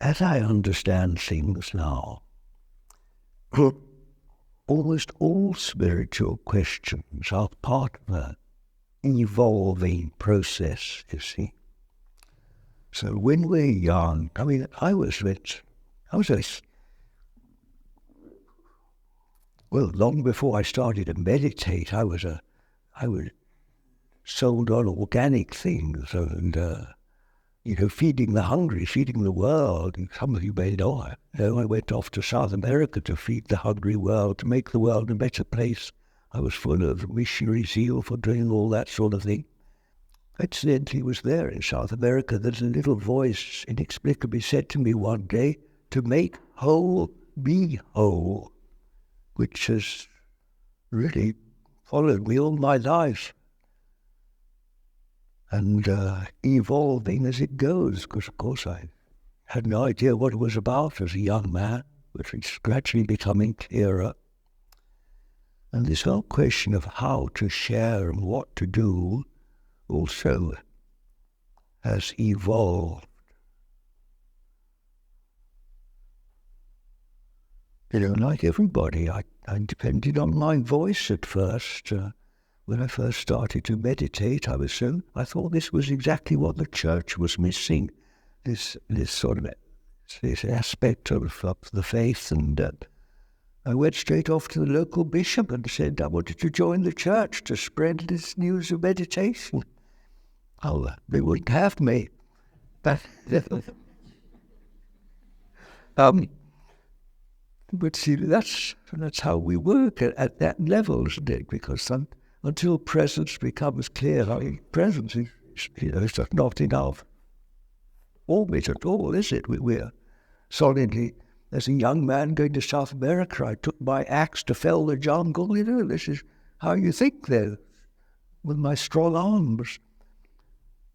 as I understand things now, almost all spiritual questions are part of an evolving process, you see. So when we're young, I was long before I started to meditate, I was sold on organic things and, feeding the hungry, feeding the world. And some of you may know, I went off to South America to feed the hungry world, to make the world a better place. I was full of missionary zeal for doing all that sort of thing. Incidentally, was there in South America that a little voice inexplicably said to me one day, to make whole, be whole, which has really followed me all my life. And evolving as it goes, because of course I had no idea what it was about as a young man, but it's gradually becoming clearer. And this whole question of how to share and what to do also has evolved. Like everybody, I depended on my voice at first. When I first started to meditate, I thought this was exactly what the church was missing, this aspect of the faith. And I went straight off to the local bishop and said I wanted to join the church to spread this news of meditation. Oh, they wouldn't have me. But see, that's how we work at that level, isn't it? Because until presence becomes clear, presence is just not enough orbit at all, is it? We're solidly, as a young man going to South America, I took my axe to fell the jungle. This is how you think there, with my strong arms.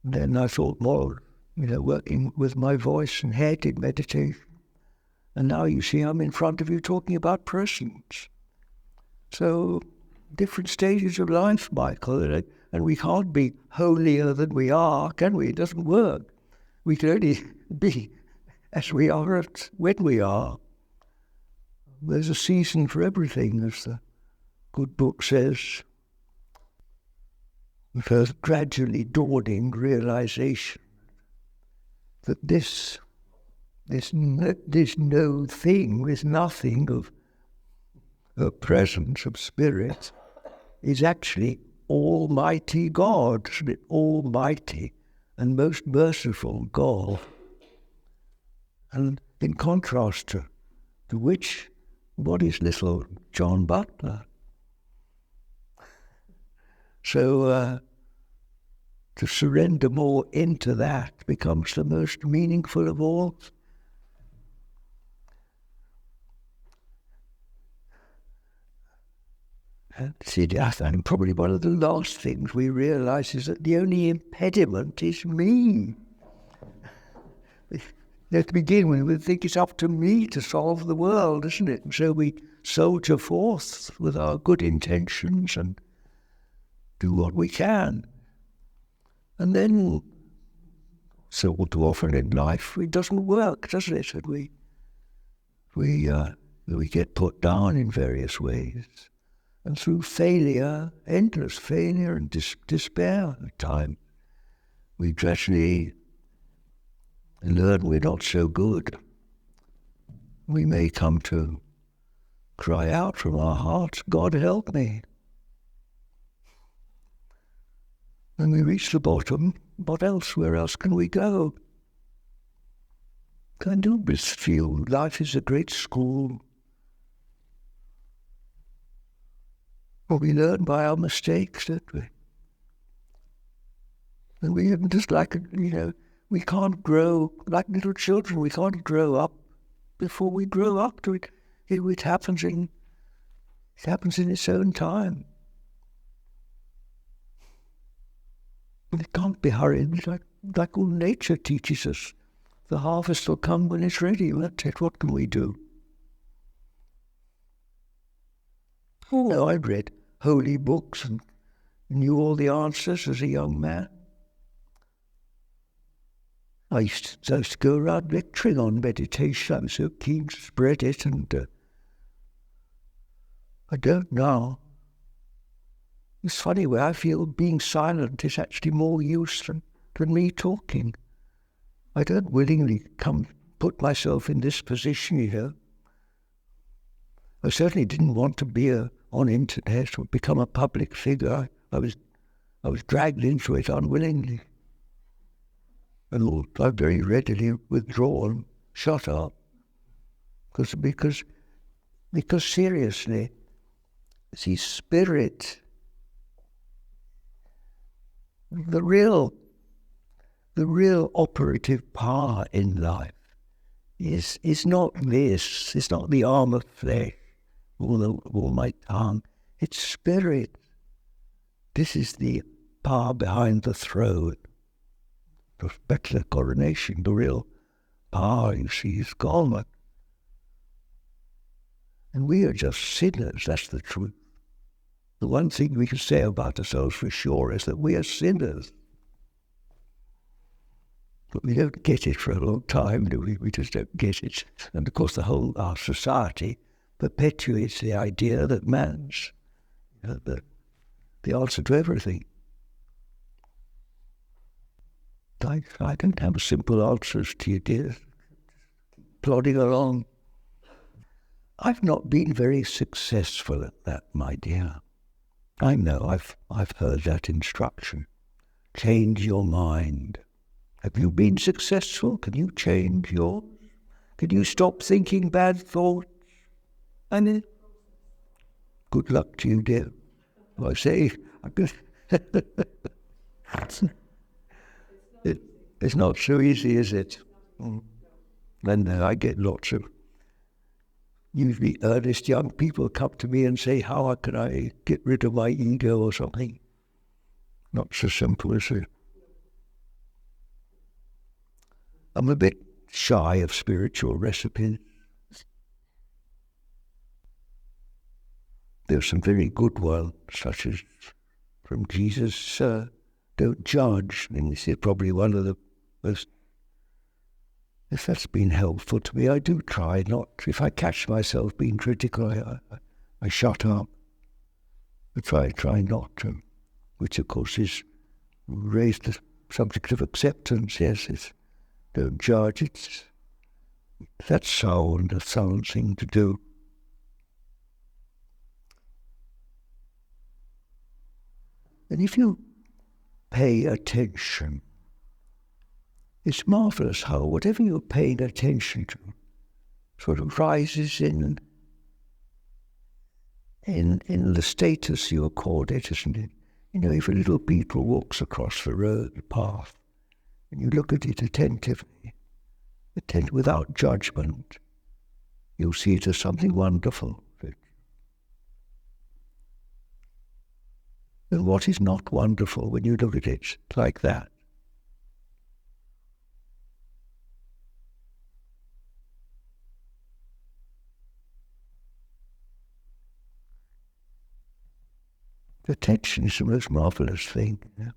And then I thought more, working with my voice and head in meditation. And now you see I'm in front of you talking about presence. So different stages of life, Michael, and we can't be holier than we are, can we? It doesn't work. We can only be as we are when we are. There's a season for everything, as the good book says. The first gradually dawning realization that this no thing, this nothing of presence, of spirit, is actually Almighty God, isn't it? Almighty and most merciful God. And in contrast to which, what is little John Butler? So to surrender more into that becomes the most meaningful of all. See, I think probably one of the last things we realise is that the only impediment is me. To begin with, we think it's up to me to solve the world, isn't it? And so we soldier forth with our good intentions and do what we can. And then, so too often in life, it doesn't work, does it? And we get put down in various ways. And through failure, endless failure and despair at times, we gradually learn we're not so good. We may come to cry out from our hearts, God help me. When we reach the bottom, what else? Where else can we go? I do feel life is a great school. Well, we learn by our mistakes, don't we? And we just we can't grow like little children. We can't grow up before we grow up to it. It happens in its own time. It can't be hurried. Like all nature teaches us, the harvest will come when it's ready. That's it. What can we do? Oh no, I read holy books and knew all the answers as a young man. I used to go around lecturing on meditation. I was so keen to spread it, and I don't now. It's funny where I feel being silent is actually more use than me talking. I don't willingly put myself in this position here. I certainly didn't want to be on internet or become a public figure. I was dragged into it unwillingly. And I very readily withdraw and shut up. Because seriously, see, spirit, the real operative power in life is not this. It's not the arm of flesh or my tongue. It's spirit. This is the power behind the throne. Back to the coronation, the real power, you see, is gone. And we are just sinners, that's the truth. The one thing we can say about ourselves for sure is that we are sinners. But we don't get it for a long time, do we? We just don't get it. And of course our society perpetuates the idea that man's the answer to everything. I don't have simple answers to you, dear. Plodding along. I've not been very successful at that, my dear. I know, I've heard that instruction. Change your mind. Have you been successful? Can you change yours? Can you stop thinking bad thoughts? And good luck to you, dear. I say, it's not so easy, is it? And I get lots of usually earnest young people come to me and say, how can I get rid of my ego or something? Not so simple, is it? I'm a bit shy of spiritual recipes. There's some very good ones, such as from Jesus, don't judge. And this is probably one of the most, if that's been helpful to me, I do try not, if I catch myself being critical, I shut up. I try not to, which of course is raised the subject of acceptance, yes, it's don't judge, that's sound, a sound thing to do. And if you pay attention, it's marvelous how whatever you're paying attention to sort of rises in the status you accord it, isn't it? You know, if a little beetle walks across the path, and you look at it attentively, without judgment, you'll see it as something wonderful. And what is not wonderful when you look at it like that? Attention is the most marvelous thing. Yeah?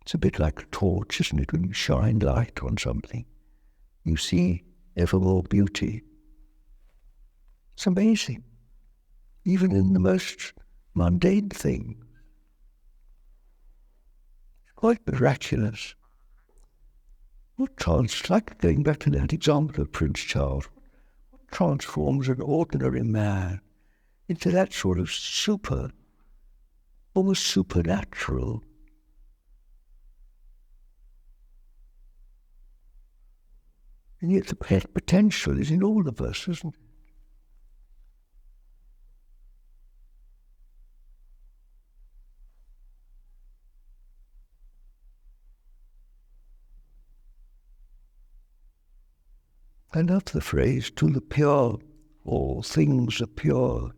It's a bit like a torch, isn't it? When you shine light on something, you see ever more beauty. It's amazing. Even in the most mundane things. It's quite miraculous. Like going back to that example of Prince Charles, what transforms an ordinary man into that sort of almost supernatural. And yet the potential is in all of us, isn't it? I love the phrase, to the pure, all things are pure.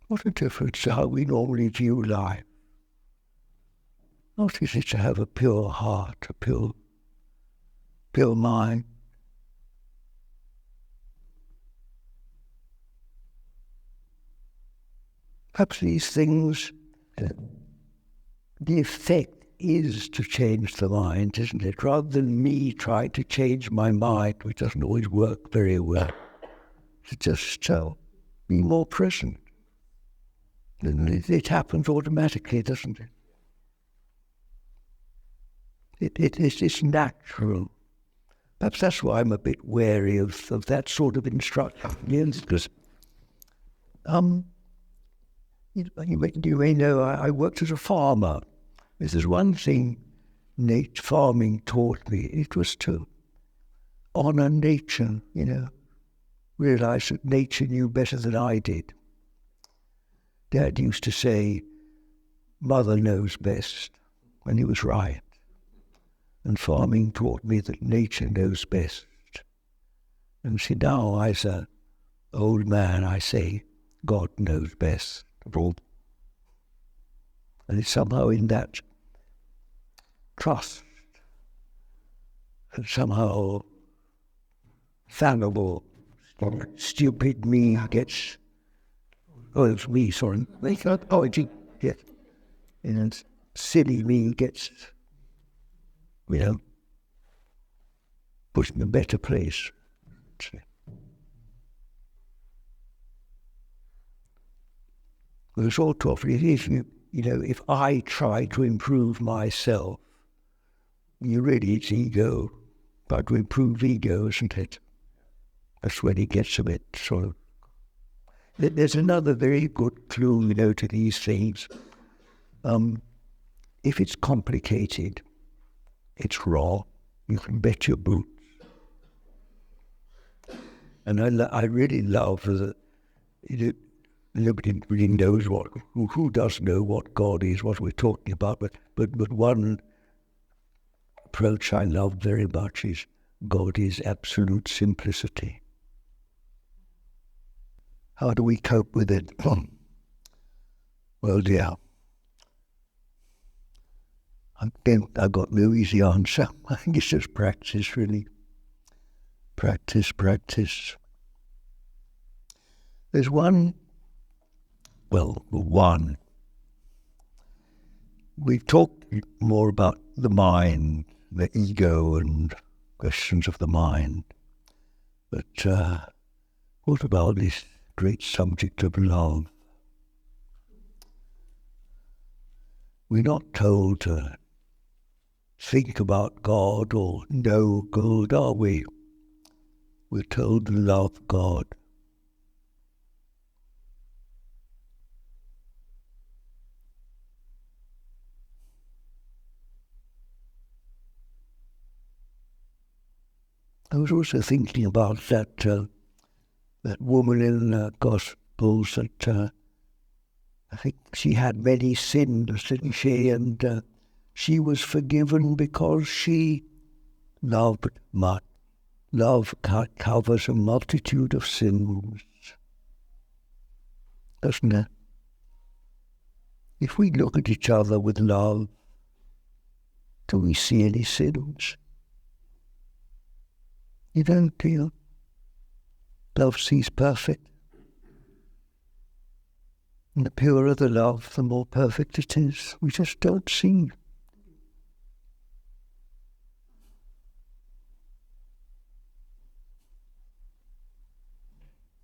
What a difference to how we normally view life. Not easy to have a pure heart, a pure mind. Perhaps these things the effect is to change the mind, isn't it? Rather than me trying to change my mind, which doesn't always work very well, to just be more present. And it happens automatically, doesn't it? It's natural. Perhaps that's why I'm a bit wary of that sort of instruction. Because you may know I worked as a farmer. If there's one thing farming taught me, it was to honour nature, realise that nature knew better than I did. Dad used to say, Mother knows best, and he was right. And farming taught me that nature knows best. And see, now as an old man, I say, God knows best of all. And it's somehow in that trust and somehow fallible, stupid me gets, it's me, sorry. Yes. And silly me gets, put in a better place. There's all talk, if I try to improve myself, it's ego. But to improve ego, isn't it? That's when it gets a bit sort of... There's another very good clue, to these things. If it's complicated, it's raw. You can bet your boots. And I really love that, nobody really knows who does know what God is, what we're talking about, but one approach I love very much is God is absolute simplicity. How do we cope with it? Well, dear, I've got no easy answer. I think it's just practice, really. Practice. There's one. We've talked more about the mind, the ego, and questions of the mind. But what about this great subject of love? We're not told to think about God or know God, are we? We're told to love God. I was also thinking about that woman in the Gospels that I think she had many sins, didn't she? And she was forgiven because she loved much. Love covers a multitude of sins, doesn't it? If we look at each other with love, do we see any sins? You don't, do you? Love sees perfect. And the purer the love, the more perfect it is. We just don't see.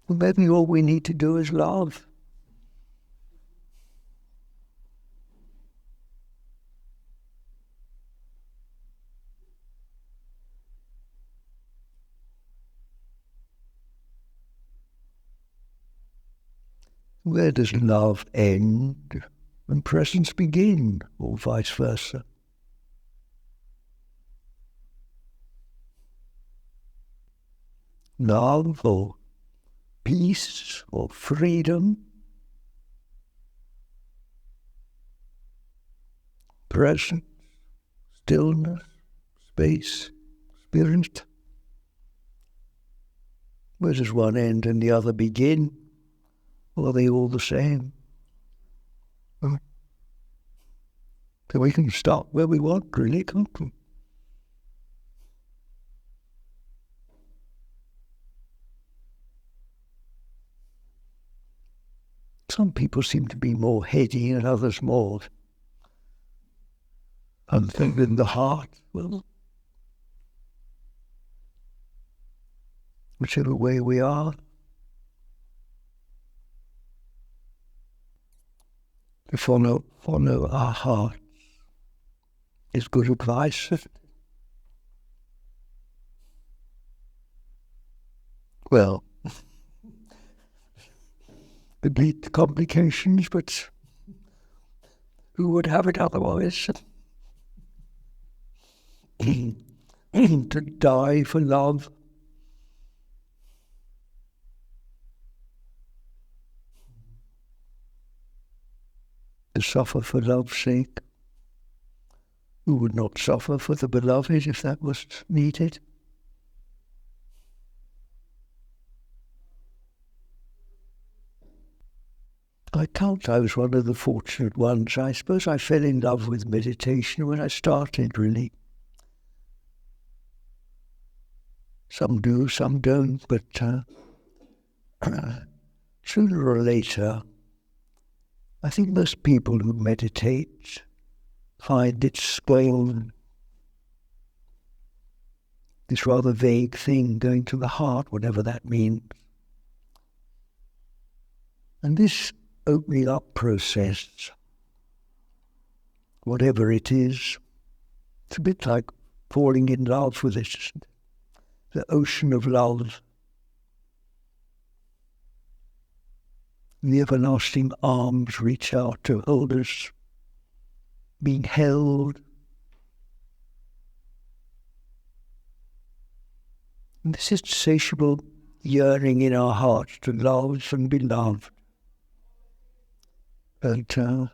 Well, maybe all we need to do is love. Where does love end and presence begin, or vice versa? Love or peace or freedom, presence, stillness, space, spirit. Where does one end and the other begin? Or are they all the same? So we can stop where we want, really, can't we? Some people seem to be more heady and others more and then in the heart, well, whichever way we are, to follow our heart is good advice. Well, could lead to complications, but who would have it otherwise? To die for love. To suffer for love's sake. Who would not suffer for the beloved if that was needed? I count I was one of the fortunate ones. I suppose I fell in love with meditation when I started, really. Some do, some don't, but sooner or later, I think most people who meditate find it's going, this rather vague thing going to the heart, whatever that means. And this opening up process, whatever it is, it's a bit like falling in love with it, the ocean of love, the everlasting arms reach out to hold us, being held. And this insatiable yearning in our hearts to love and be loved. And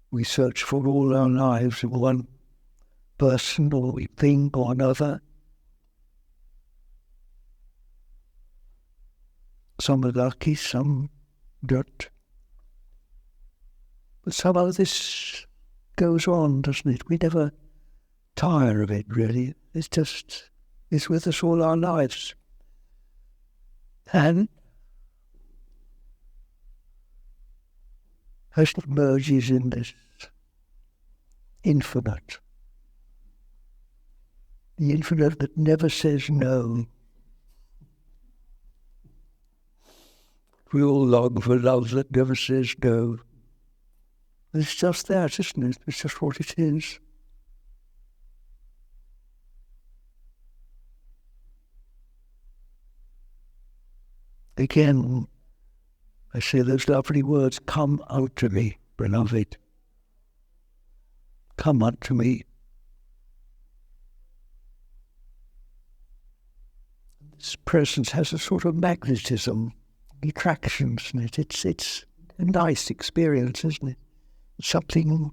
we search for all our lives in one person or thing or another. Some are lucky, some don't. But somehow this goes on, doesn't it? We never tire of it, really. It's with us all our lives. And as it merges in this infinite, the infinite that never says no. We all long for love that never says no. It's just that, isn't it? It's just what it is. Again, I say those lovely words, come unto me, beloved. Come unto me. This presence has a sort of magnetism, attraction, isn't it? It's a nice experience, isn't it? It's something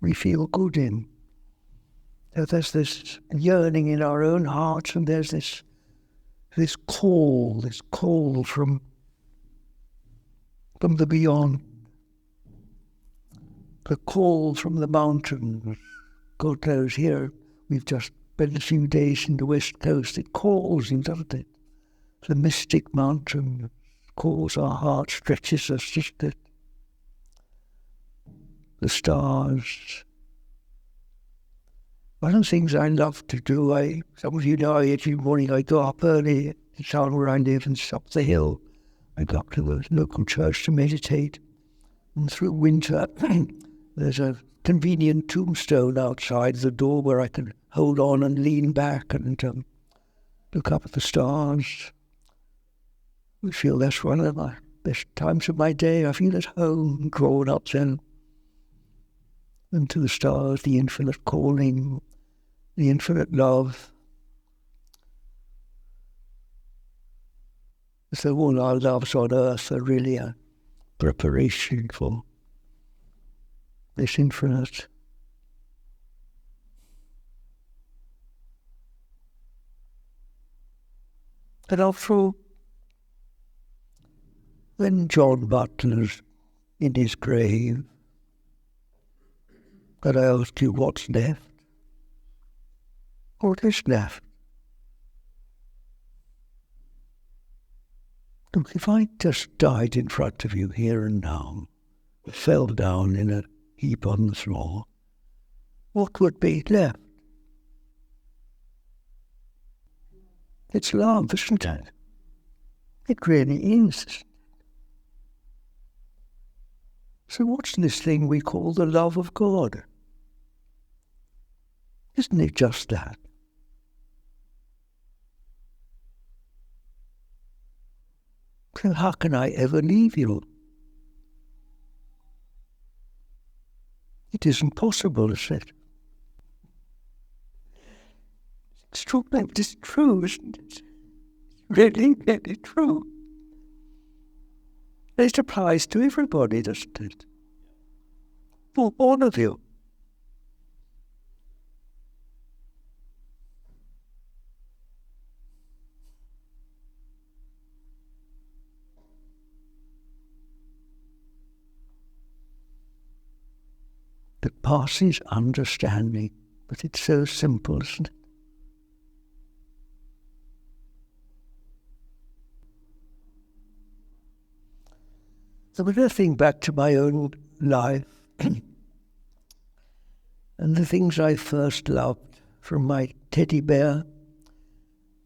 we feel good in. There's this yearning in our own hearts, and there's this call from the beyond, the call from the mountains. God knows, here we've just spent a few days in the West Coast. It calls him, doesn't it? The mystic mountain calls our heart, stretches us, just it. The stars. One of the things I love to do, some of you know, every morning I go up early in the town where I live and up the hill. I go up to the local church to meditate. And through winter, there's a convenient tombstone outside the door where I can hold on and lean back and look up at the stars. I feel that's one of the best times of my day. I feel at home, drawn up then into the stars, the infinite calling, the infinite love. So all our loves on earth are really a preparation for this infinite. And after all, when John Butler's in his grave, and I ask you what's left? What is left? Look, if I just died in front of you here and now, fell down in a heap on the floor, what would be left? It's love, isn't it? It really is. So what's this thing we call the love of God? Isn't it just that? So how can I ever leave you? It isn't possible, is it? It's true, it's true, isn't it? It's really, really true. It applies to everybody, doesn't it? For all of you. That passes understanding, but it's so simple, isn't it? So when I think back to my own life and the things I first loved, from my teddy bear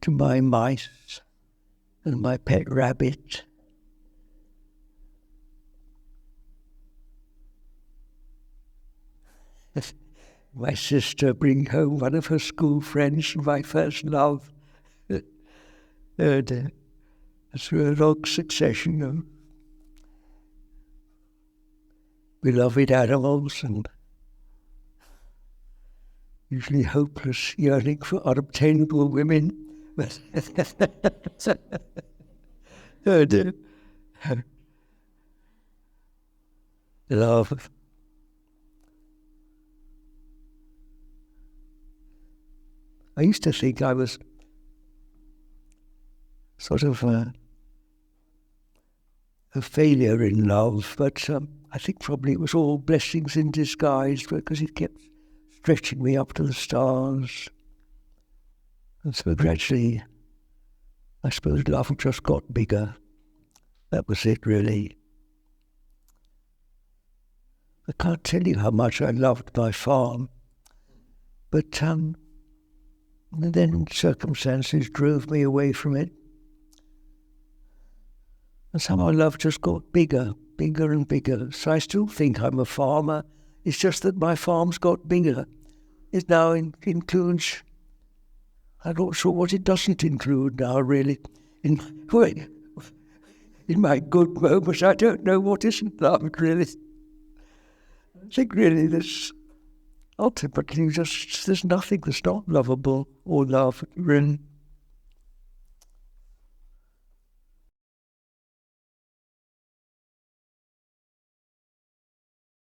to my mice and my pet rabbit, my sister bring home one of her school friends, my first love, and through a long succession of beloved animals and usually hopeless yearning for unobtainable women. Love. I used to think I was sort of a failure in love, but I think probably it was all blessings in disguise, because it kept stretching me up to the stars. And so gradually, I suppose love just got bigger. That was it, really. I can't tell you how much I loved my farm, but then circumstances drove me away from it. And somehow love just got bigger and bigger. So I still think I'm a farmer. It's just that my farm's got bigger. It now includes, I'm not sure what it doesn't include now, really. In my good moments, I don't know what isn't loved, really. I think really there's ultimately there's nothing that's not lovable or loved, really.